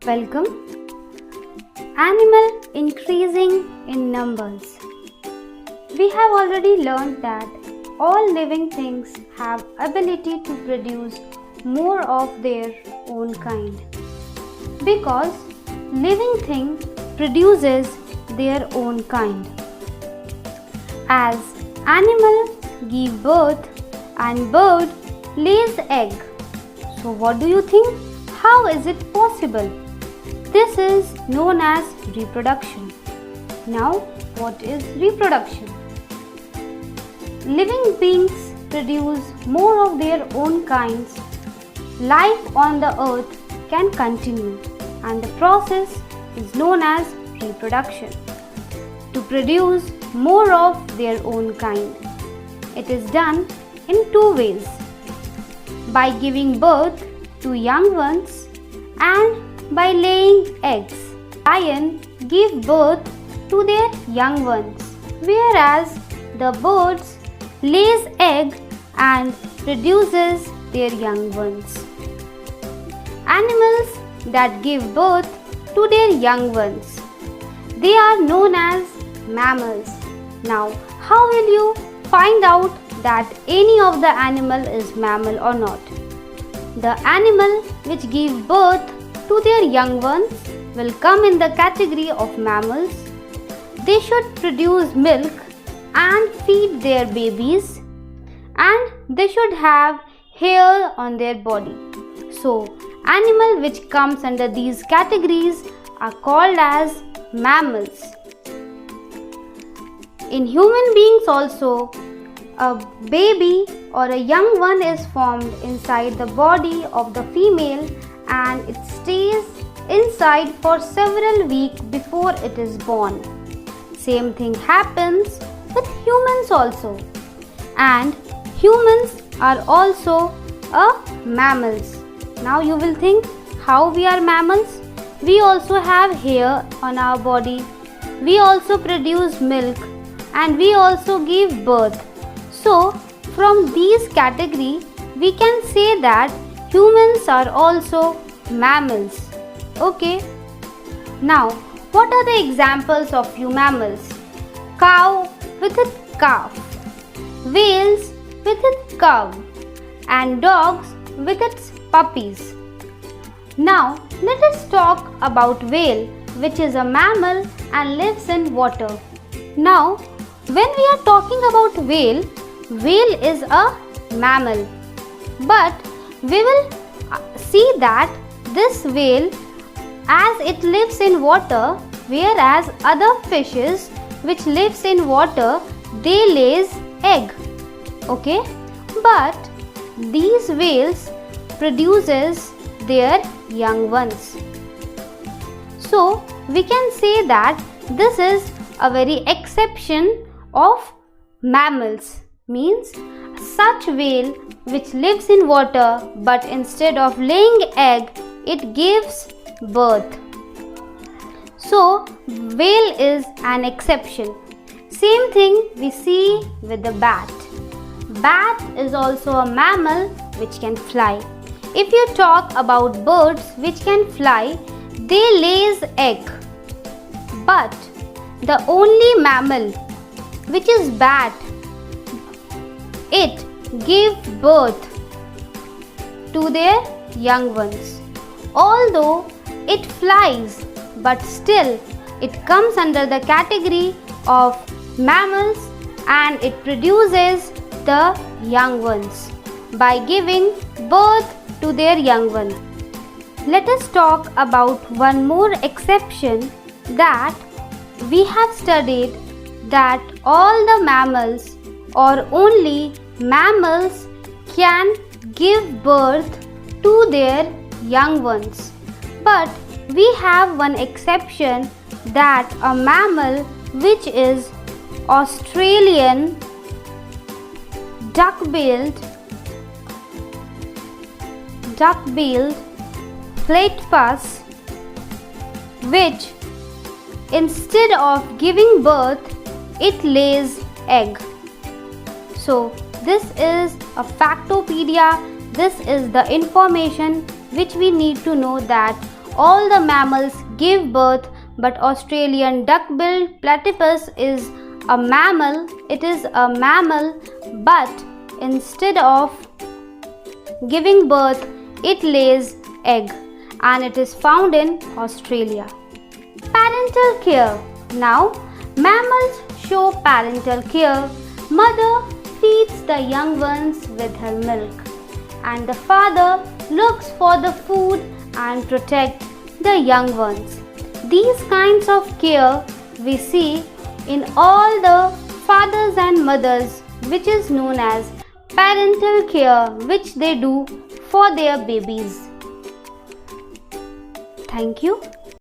Welcome. Animal increasing in numbers. We have already learned that all living things have ability to produce more of their own kind, because living thing produces their own kind. As animals give birth and bird lays egg. So what do you think? How is it possible? This is known as reproduction. Now, what is reproduction? Living beings produce more of their own kinds. Life on the earth can continue, and the process is known as reproduction. To produce more of their own kind, it is done in two ways: by giving birth to young ones and by laying eggs. Lions give birth to their young ones, whereas the birds lays egg and produces their young ones. Animals that give birth to their young ones, they are known as mammals. Now, how will you find out that any of the animal is mammal or not? The animal which give birth to their young ones will come in the category of mammals. They should produce milk and feed their babies, and they should have hair on their body. So, animal which comes under these categories are called as mammals. In human beings also, a baby or a young one is formed inside the body of the female, and it stays inside for several weeks before it is born. Same thing happens with humans also. And humans are also mammals. Now you will think, how we are mammals? We also have hair on our body. We also produce milk, and we also give birth. So, from these categories, we can say that humans are also mammals. Okay. Now, what are the examples of few mammals? Cow with its calf, whales with its cub, and dogs with its puppies. Now, let us talk about whale, which is a mammal and lives in water. Now, when we are talking about whale, whale is a mammal, but we will see that this whale, as it lives in water, whereas other fishes which lives in water, they lays egg. Okay, but these whales produces their young ones. So we can say that this is a very exception of mammals. Means such whale which lives in water, but instead of laying egg, it gives birth. So whale is an exception. Same thing we see with the bat. Bat is also a mammal which can fly. If you talk about birds which can fly, they lays egg. But the only mammal which is bat, it gave birth to their young ones. Although it flies, but still it comes under the category of mammals, and it produces the young ones by giving birth to their young ones. Let us talk about one more exception that we have studied, that all the mammals or only mammals can give birth to their young ones. But we have one exception, that a mammal which is Australian duck-billed platypus, which instead of giving birth, it lays egg. So this is a factopedia. This is the information which we need to know, that all the mammals give birth, but Australian duck-billed platypus is a mammal. It is a mammal, but instead of giving birth, it lays egg, and it is found in Australia. Parental care. Now, mammals show parental care. Mother feeds the young ones with her milk, and the father looks for the food and protects the young ones. These kinds of care we see in all the fathers and mothers, which is known as parental care, which they do for their babies. Thank you.